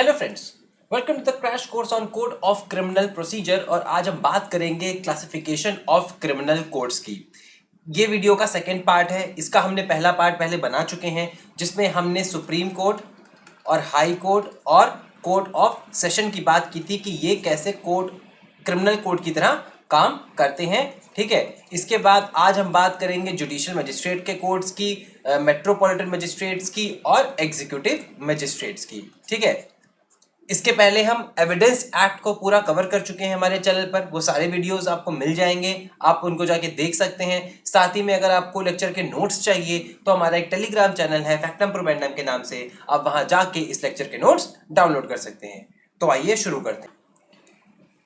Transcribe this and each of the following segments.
Hello friends, welcome to the crash course on code of criminal procedure. और आज हम बात करेंगे क्लासिफिकेशन ऑफ क्रिमिनल कोड्स की। ये वीडियो का सेकेंड पार्ट है। इसका हमने पहला पार्ट पहले बना चुके हैं, जिसमें हमने सुप्रीम कोर्ट और हाई कोर्ट और कोर्ट ऑफ सेशन की बात की थी कि ये कैसे कोर्ट क्रिमिनल कोर्ट की तरह काम करते हैं। ठीक है, इसके बाद आज हम बात करेंगे जुडिशियल मजिस्ट्रेट के कोर्ट्स की, मेट्रोपॉलिटन मजिस्ट्रेट्स की और एग्जीक्यूटिव मजिस्ट्रेट्स की। ठीक है, इसके पहले हम एविडेंस एक्ट को पूरा कवर कर चुके हैं हमारे चैनल पर। वो सारे वीडियोस आपको मिल जाएंगे, आप उनको जाके देख सकते हैं। साथ ही में अगर आपको लेक्चर के नोट्स चाहिए तो हमारा एक टेलीग्राम चैनल है फैक्टम प्रोबेंडम के नाम से, आप वहां जाके इस लेक्चर के नोट्स डाउनलोड कर सकते हैं। तो आइए शुरू करते हैं।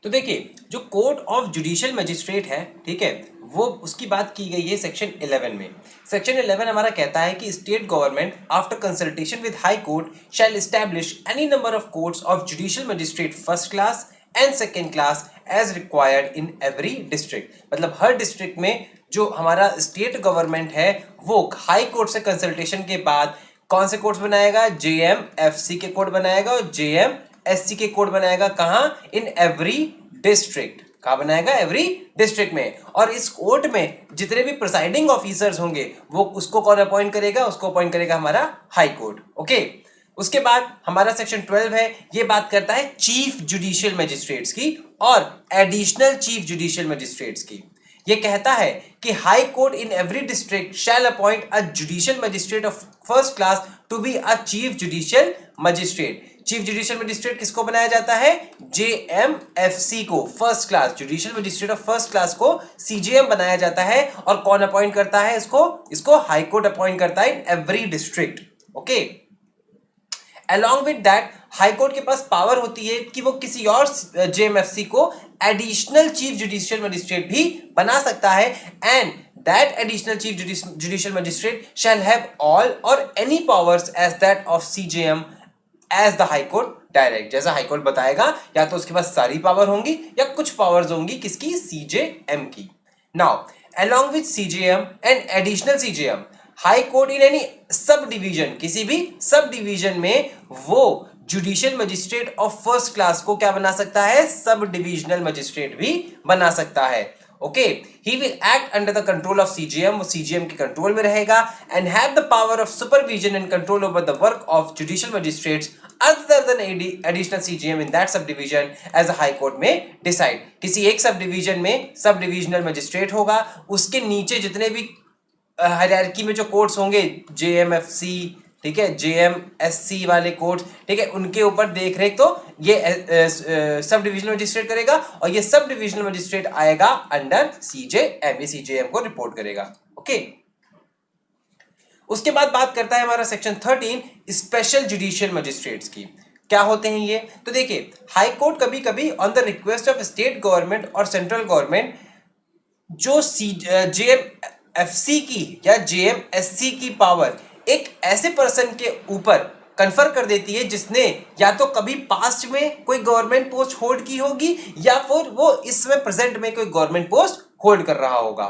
तो देखिए, जो कोर्ट ऑफ जुडिशियल मजिस्ट्रेट है, ठीक है, वो उसकी बात की गई है सेक्शन 11 में। सेक्शन 11 हमारा कहता है कि state government after consultation with high court shall establish any number of courts of judicial magistrate first class and second class as required in every district. मतलब हर डिस्ट्रिक्ट में जो हमारा स्टेट गवर्नमेंट है वो हाई कोर्ट से consultation के बाद कौन से कोर्ट्स बनाएगा? JMFC के कोड बनाएगा और JMSC के कोड बनाएगा। कहां? इन एवरी डिस्ट्रिक्ट। कहां बनाएगा? एवरी डिस्ट्रिक्ट में। और इस कोर्ट में जितने भी प्रिसाइडिंग ऑफिसर्स होंगे वो उसको कौन अपॉइंट करेगा? उसको अपॉइंट करेगा हमारा हाई कोर्ट। ओके, उसके बाद हमारा सेक्शन 12 है, ये बात करता है चीफ जुडिशियल मजिस्ट्रेट्स की और एडिशनल चीफ जुडिशियल मजिस्ट्रेट्स की। ये कहता है कि high court in every district shall appoint a judicial magistrate of first class to be a chief judicial magistrate. Chief judicial magistrate किसको बनाया जाता है? JMFC को, first class judicial magistrate of first class को CJM बनाया जाता है। और कौन अपॉइंट करता है इसको हाई कोर्ट अपॉइंट करता है इन every district. Okay, along with that high court के पास पावर होती है कि वो किसी और JMFC को एडिशनल चीफ जुडिशियल मजिस्ट्रेट भी बना सकता है। And that additional chief judicial magistrate shall have all और any powers as that of CJM as the high court direct. जैसा हाई कोर्ट बताएगा, या तो उसके पास सारी पावर होंगी या कुछ पावर्स होंगी किसकी? CJM की। Now along with CJM and additional CJM, high court in any sub division, किसी भी सब डिवीजन में वो judicial magistrate of first class को क्या बना सकता है? सब डिविजनल मजिस्ट्रेट भी बना सकता है। Okay, he will act under the control of CJM, वो CJM के कंट्रोल में रहेगा। And have the power of supervision and control over the work of judicial magistrates other than additional CJM in that sub division as a high court में decide. किसी एक sub division में सब divisional magistrate होगा, उसके नीचे जितने भी हायरार्की में जो कोर्ट्स होंगे, JMFC, ठीक है, JMSC वाले कोर्ट्स, ठीक है, उनके ऊपर देख रेख तो ये सब डिविजनल मजिस्ट्रेट करेगा और ये सब डिविजनल मजिस्ट्रेट आएगा अंडर CJM, ये CJM को रिपोर्ट करेगा। ओके, उसके बाद बात करता है हमारा सेक्शन 13 स्पेशल जुडिशियल मजिस्ट्रेट्स की। क्या होते हैं ये? तो देखिए, हाई कोर्ट कभी कभी on the request of state government और सेंट्रल गवर्नमेंट जो JMFC की या JMSC की पावर एक ऐसे पर्सन के ऊपर कन्फर कर देती है जिसने या तो कभी पास्ट में कोई गवर्नमेंट पोस्ट होल्ड की होगी या फिर वो इस समय प्रेजेंट में कोई गवर्नमेंट पोस्ट होल्ड कर रहा होगा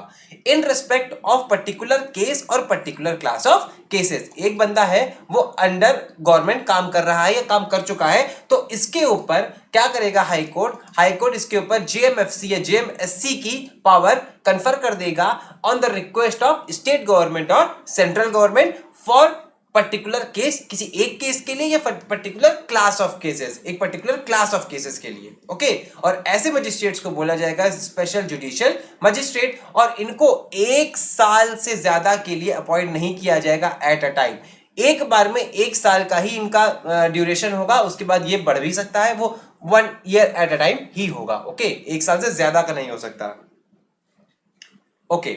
in respect of particular case और पर्टिकुलर क्लास ऑफ केसेस। एक बंदा है वो अंडर गवर्नमेंट काम कर रहा है या काम कर चुका है, तो इसके ऊपर क्या करेगा हाई कोर्ट? हाई कोर्ट इसके ऊपर JMFC या JMSC की पावर कन्फर कर देगा on the request of state government और central government for particular case, किसी एक केस के लिए या पर्टिकुलर क्लास ऑफ केसेस, एक पर्टिकुलर क्लास ऑफ केसेस के लिए। ओके, और ऐसे मजिस्ट्रेट्स को बोला जाएगा स्पेशल जुडिशियल मजिस्ट्रेट। और इनको 1 साल से ज्यादा के लिए अपॉइंट नहीं किया जाएगा एट अ टाइम। एक बार में 1 साल का ही इनका ड्यूरेशन होगा, उसके बाद ये बढ़ भी सकता है, वो 1 ईयर एट अ टाइम ही होगा। ओके, 1 साल से ज्यादा का नहीं हो सकता। ओके,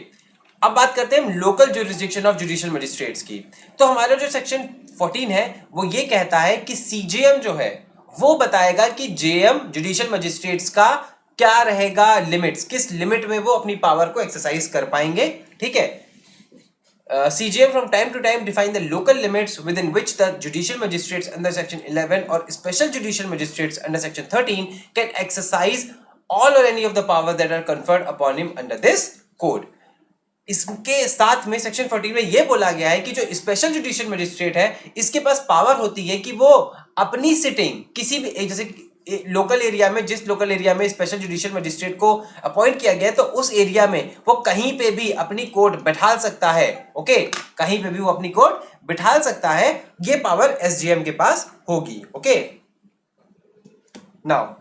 अब बात करते हैं local jurisdiction of judicial magistrates की। तो हमारा जो सेक्शन 14 है वो ये कहता है कि CJM जो है वो बताएगा कि JM जुडिशियल मजिस्ट्रेट्स का क्या रहेगा लिमिट्स, किस लिमिट में वो अपनी पावर को एक्सरसाइज कर पाएंगे। ठीक है, CJM from time to time define the local limits within which the judicial magistrates under section 11 or special judicial magistrates under section 13 can exercise all or any of the power that are conferred upon him under this code. इसके साथ में section 14 में यह बोला गया है कि जो स्पेशल जुडिशियल मजिस्ट्रेट है इसके पास पावर होती है कि वो अपनी सिटिंग किसी भी जैसे लोकल एरिया में, जिस लोकल एरिया में स्पेशल जुडिशियल मजिस्ट्रेट को अपॉइंट किया गया तो उस एरिया में वो कहीं पे भी अपनी कोर्ट बैठा सकता है। ओके, कहीं पे भी वो अपनी कोर्ट बिठा सकता है, ये पावर एसजीएम के पास होगी। ओके, नाउ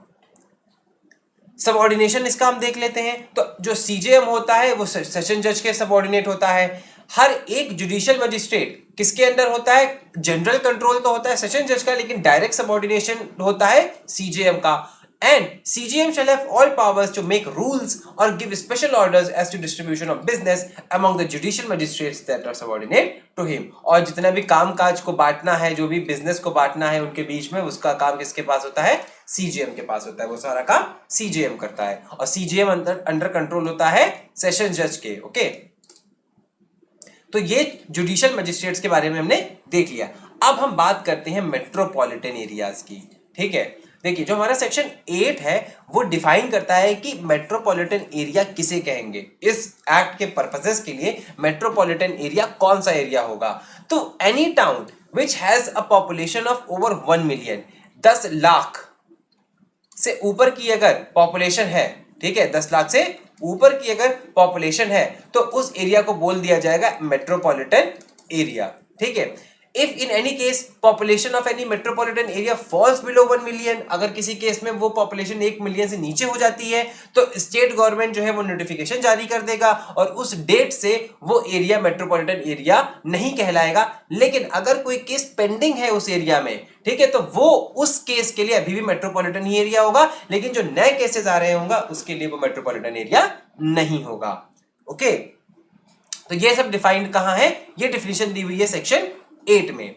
सबऑर्डिनेशन इसका हम देख लेते हैं। तो जो सीजेएम होता है वो सेशन जज के सबऑर्डिनेट होता है। हर एक जुडिशियल मजिस्ट्रेट किसके अंडर होता है? जनरल कंट्रोल तो होता है सेशन जज का, लेकिन डायरेक्ट सबऑर्डिनेशन होता है सीजेएम का। And CJM shall have all powers to make rules or give special orders as to distribution of business among the judicial magistrates that are subordinate to him। और जितना भी काम काज को बांटना है, जो भी बिजनेस को बांटना है उनके बीच में, उसका काम किसके पास होता है? सीजेएम के पास होता है। वो सारा काम सीजेएम करता है और सीजेएम अंडर कंट्रोल होता है सेशन जज के। ओके, तो ये जुडिशियल मजिस्ट्रेट्स के बारे में हमने देख लिया। अब हम बात करते हैं मेट्रोपॉलिटन एरियाज की। ठीक है, देखिए जो हमारा सेक्शन 8 है वो डिफाइन करता है कि मेट्रोपॉलिटन एरिया किसे कहेंगे। इस एक्ट के पर्पसेस के लिए मेट्रोपॉलिटन एरिया कौन सा एरिया होगा? तो any town which has a population of over 1 million, 10 lakh से ऊपर की अगर पॉपुलेशन है, ठीक है, 10 लाख से ऊपर की अगर पॉपुलेशन है तो उस एरिया को बोल दिया जाएगा मेट्रोपॉलिटन एरिया। ठीक है, if in any case population of any metropolitan area falls below 1 million, अगर किसी केस में वो पॉपुलेशन 1 मिलियन से नीचे हो जाती है तो स्टेट गवर्नमेंट जो है वो नोटिफिकेशन जारी कर देगा और उस डेट से वो एरिया मेट्रोपॉलिटन एरिया नहीं कहलाएगा। लेकिन अगर कोई केस पेंडिंग है उस एरिया में, ठीक है, तो वो उस केस के लिए अभी भी मेट्रोपॉलिटन ही एरिया होगा, लेकिन जो नए केसेस आ रहे होंगे उसके लिए वो मेट्रोपॉलिटन एरिया नहीं होगा। ओके, तो ये सब डिफाइंड कहां है? ये डिफिनेशन दी हुई है सेक्शन 8 में।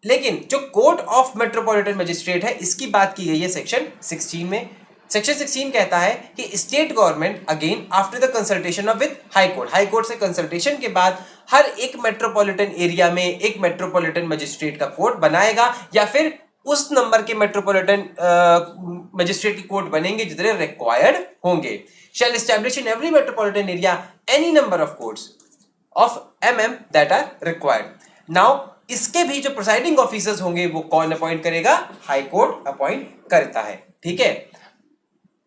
लेकिन जो कोर्ट ऑफ मेट्रोपॉलिटन मजिस्ट्रेट है इसकी बात की गई है सेक्शन 16 में। सेक्शन 16 कहता है कि state government again after the consultation of with high court, high court से कंसल्टेशन के बाद हर एक मेट्रोपॉलिटन एरिया में एक मेट्रोपॉलिटन मजिस्ट्रेट का कोर्ट बनाएगा या फिर उस नंबर के मेट्रोपॉलिटन मजिस्ट्रेट की कोर्ट बनेंगे जितने रिक्वायर्ड होंगे। Shall establish in every metropolitan area any number of courts of MM that are required. Now इसके भी जो प्रिसाइडिंग ऑफिसर्स होंगे वो कौन अपॉइंट करेगा? हाई कोर्ट अपॉइंट करता है। ठीक है,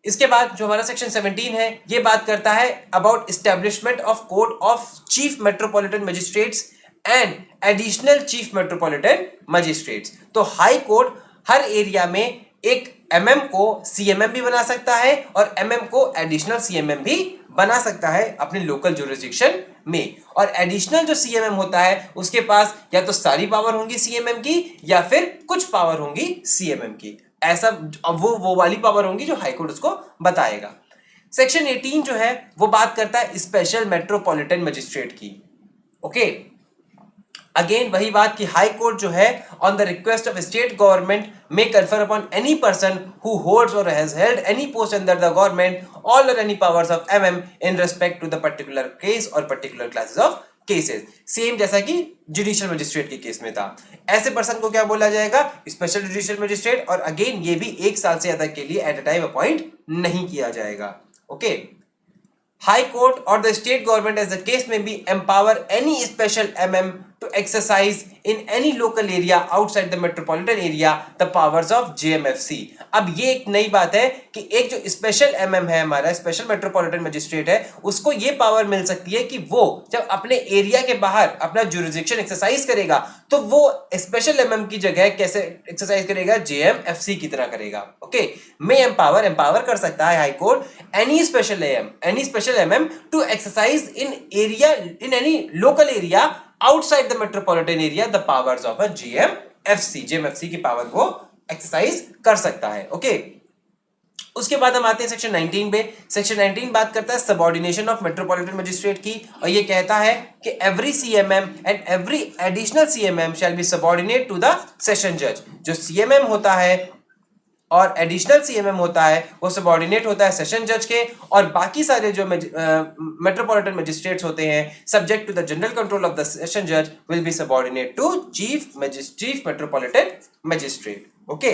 इसके बाद जो हमारा सेक्शन 17 है ये बात करता है about establishment of court of chief metropolitan magistrates and additional chief metropolitan magistrates. तो हाई कोर्ट हर एरिया में एक MM को CMM भी बना सकता है और MM को एडिशनल CMM भी बना सकता है अपने लोकल जुरिस्डिक्शन में। और एडिशनल जो CMM होता है उसके पास या तो सारी पावर होंगी CMM की या फिर कुछ पावर होंगी CMM की। ऐसा वो वाली पावर होंगी जो हाईकोर्ट उसको बताएगा। सेक्शन 18 जो है वो बात करता है स्पेशल मेट्रोपॉलिटन मजिस्ट्रेट की। ओके, अगेन वही बात कि हाई कोर्ट जो है on the request of state government may confer upon any person who holds or has held any post under the government all or any powers of MM in respect to the particular case or particular classes of cases। Same जैसा कि judicial magistrate के case में था। ऐसे person को क्या बोला जाएगा? Special judicial magistrate. और अगेन ये भी 1 साल से ज्यादा के लिए एट अ टाइम अपॉइंट नहीं किया जाएगा। Okay, High Court or the state government as the case may be empower any special MM to exercise in any local area outside the metropolitan area the powers of JMFC। अब ये एक नई बात है कि एक जो स्पेशल MM है हमारा स्पेशल मेट्रोपॉलिटन मजिस्ट्रेट है उसको ये पावर मिल सकती है कि वो जब अपने एरिया के बाहर अपना जुरिस्डिक्शन एक्सरसाइज करेगा तो वो स्पेशल MM की जगह कैसे एक्सरसाइज करेगा? JMFC की तरह करेगा। ओके, मे एम्पावर कर सकता है high court any special MM to exercise in any local area outside the metropolitan area the powers of a JMFC की पावर को एक्सरसाइज कर सकता है। ओके, उसके बाद हम आते हैं सेक्शन 19 पे। सेक्शन 19 बात करता है सबऑर्डिनेशन ऑफ मेट्रोपॉलिटन मजिस्ट्रेट की और ये कहता है कि every CMM and every additional CMM shall be subordinate to the session जज। जो CMM होता है और एडिशनल CMM होता है वो सबऑर्डिनेट होता है सेशन जज के और बाकी सारे जो मेट्रोपॉलिटन मजिस्ट्रेट्स होते हैं subject to the general control of the session जज will be subordinate to chief metropolitan magistrate. Okay,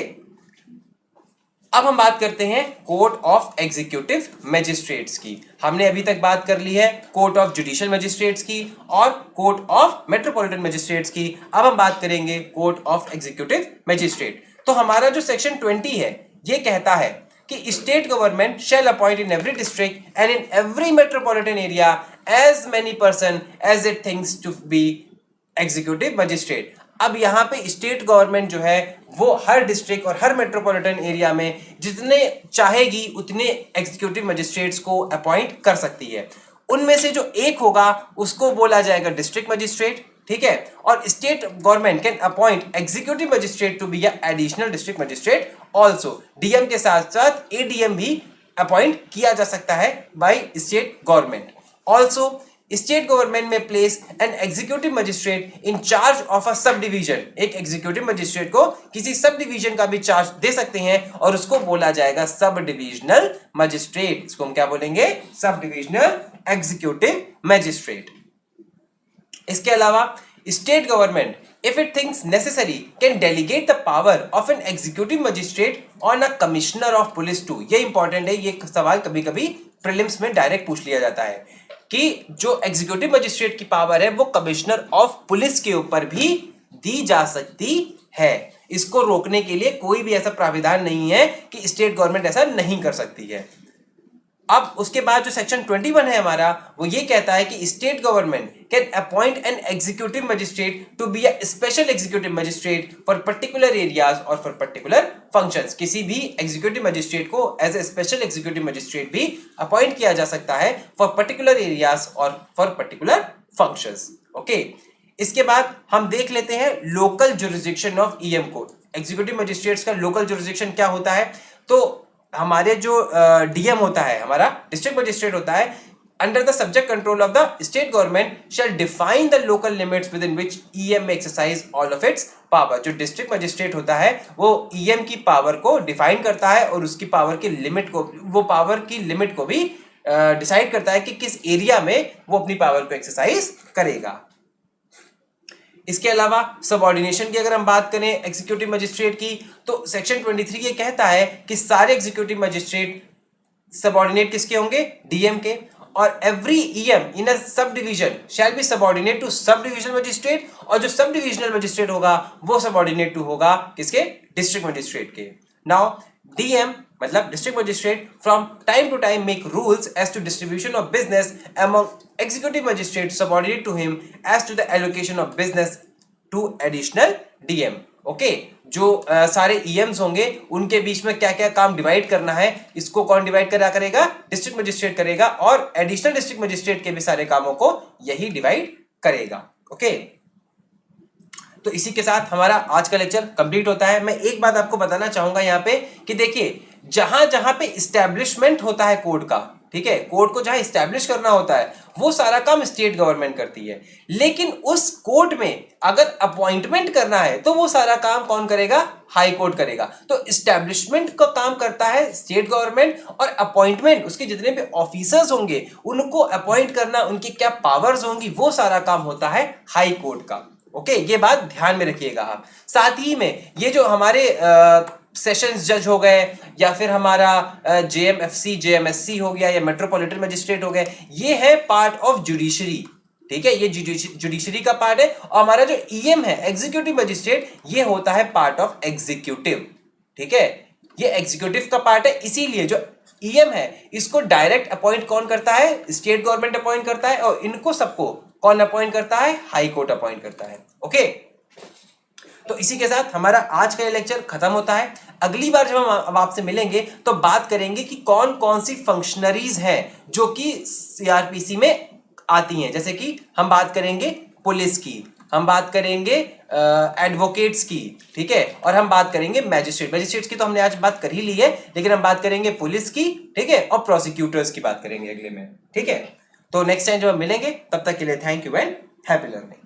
अब हम बात करते हैं कोर्ट ऑफ एग्जीक्यूटिव मजिस्ट्रेट्स की। हमने अभी तक बात कर ली है कोर्ट ऑफ जुडिशियल मजिस्ट्रेट्स की और कोर्ट ऑफ मेट्रोपॉलिटन मजिस्ट्रेट्स की। अब हम बात करेंगे कोर्ट ऑफ एग्जीक्यूटिव मजिस्ट्रेट। तो हमारा जो सेक्शन 20 है ये कहता है कि state government shall appoint in every district and in every metropolitan area as many person as it thinks to be executive magistrate. अब यहाँ पे स्टेट गवर्नमेंट जो है वो हर डिस्ट्रिक्ट और हर मेट्रोपॉलिटन एरिया में जितने चाहेगी उतने एग्जीक्यूटिव मजिस्ट्रेट्स को अपॉइंट कर सकती है। उनमें से जो एक होगा उसको बोला जाएगा डिस्ट्रिक्ट मजिस्ट्रेट, ठीक है। और state government can appoint executive magistrate to be additional district magistrate also. DM के साथ साथ एडीएम भी अपॉइंट किया जा सकता है by state government. Also state government may place an executive magistrate in charge of a sub division. एक executive magistrate को किसी सब डिवीजन का भी चार्ज दे सकते हैं और उसको बोला जाएगा सब डिविजनल मजिस्ट्रेट। इसको हम क्या बोलेंगे? Sub divisional executive magistrate. इसके अलावा state government if it thinks necessary can delegate the power of an executive magistrate on a commissioner of police too। ये इंपॉर्टेंट है, ये सवाल कभी कभी प्रीलिम्स में डायरेक्ट पूछ लिया जाता है कि जो एग्जीक्यूटिव मजिस्ट्रेट की पावर है वो कमिश्नर ऑफ पुलिस के ऊपर भी दी जा सकती है। इसको रोकने के लिए कोई भी ऐसा प्राविधान नहीं है कि स्टेट गवर्नमेंट ऐसा नहीं कर सकती है। अब उसके बाद जो सेक्शन 21 है हमारा, वो ये कहता है कि state government can appoint an executive magistrate to be a special executive magistrate for particular areas और फॉर पर्टिकुलर फंक्शंस। किसी भी एग्जीक्यूटिव मजिस्ट्रेट को as a special executive magistrate भी अपॉइंट किया जा सकता है फॉर पर्टिकुलर एरियाज और फॉर पर्टिकुलर फंक्शंस। ओके, इसके बाद हम देख लेते हैं local jurisdiction of EM code. Executive magistrates का लोकल जुरिसडिक्शन क्या होता है? तो हमारे जो डीएम होता है, हमारा डिस्ट्रिक्ट मजिस्ट्रेट होता है, under the subject control of the state government shell define the local limits with in which EM exercise all of its power. जो डिस्ट्रिक्ट मजिस्ट्रेट होता है वो ईएम की पावर को डिफाइन करता है और उसकी पावर की लिमिट को, वो पावर की लिमिट को भी डिसाइड करता है कि किस एरिया में वो अपनी पावर को एक्सरसाइज करेगा। इसके अलावा सबऑर्डिनेशन की अगर हम बात करें एग्जीक्यूटिव मजिस्ट्रेट की, तो सेक्शन 23 ये कहता है कि सारे एग्जीक्यूटिव मजिस्ट्रेट सबऑर्डिनेट किसके होंगे? डीएम के। और एवरी ईएम इन अ सब division shall be subordinate to sub divisional magistrate, और जो सब डिविजनल मजिस्ट्रेट होगा वो सबऑर्डिनेट टू होगा किसके? डिस्ट्रिक्ट मजिस्ट्रेट के। नाउ डीएम मतलब district magistrate from time to time make rules as to distribution of business among executive magistrate subordinate to him as to the allocation of business to additional DM. Okay, जो सारे ईएम्स होंगे उनके बीच में क्या क्या काम divide करना है, इसको कौन डिवाइड करेगा? डिस्ट्रिक्ट मजिस्ट्रेट करेगा, और एडिशनल डिस्ट्रिक्ट मजिस्ट्रेट के भी सारे कामों को यही डिवाइड करेगा। ओके, तो इसी के साथ हमारा आज का लेक्चर कंप्लीट होता है। मैं एक बात आपको बताना चाहूंगा यहाँ पे कि देखिए, जहां जहां पे इस्टेब्लिशमेंट होता है कोड का, ठीक है, कोर्ट को जहां इस्टेब्लिश करना होता है वो सारा काम स्टेट गवर्नमेंट करती है, लेकिन उस कोर्ट में अगर अपॉइंटमेंट करना है तो वो सारा काम कौन करेगा? हाई कोर्ट करेगा। तो इस्टेब्लिशमेंट का काम करता है स्टेट गवर्नमेंट, और अपॉइंटमेंट, उसके जितने भी ऑफिसर्स होंगे उनको अपॉइंट करना, उनकी क्या पावर्स होंगी, वो सारा काम होता है हाई कोर्ट का। ओके, ये बात ध्यान में रखिएगा आप। साथ ही में ये जो हमारे सेशंस जज हो गए, या फिर हमारा जेएमएफसी जेएमएससी हो गया, या मेट्रोपॉलिटन मजिस्ट्रेट हो गए, ये है पार्ट ऑफ जुडिशरी। ठीक है, ये जुडिशरी का पार्ट है। और हमारा जो ईएम है एग्जीक्यूटिव मजिस्ट्रेट, ये होता है पार्ट ऑफ एग्जीक्यूटिव। ठीक है, ये एग्जीक्यूटिव का पार्ट है। इसीलिए जो ईएम है इसको डायरेक्ट अपॉइंट कौन करता है? स्टेट गवर्नमेंट अपॉइंट करता है, और इनको सबको कौन अपॉइंट करता है? हाई कोर्ट अपॉइंट करता है। ओके, तो इसी के साथ हमारा आज का ये लेक्चर खत्म होता है। अगली बार जब हम आपसे मिलेंगे तो बात करेंगे कि कौन कौन सी फंक्शनरीज हैं जो कि सीआरपीसी में आती हैं। जैसे कि हम बात करेंगे पुलिस की, हम बात करेंगे एडवोकेट्स की, ठीक है, और हम बात करेंगे मैजिस्ट्रेट्स की तो हमने आज बात कर ही ली है, लेकिन हम बात करेंगे पुलिस की, ठीक है, और प्रोसिक्यूटर्स की बात करेंगे अगले में। ठीक है, तो नेक्स्ट टाइम जब हम मिलेंगे तब तक के लिए thank you and happy learning.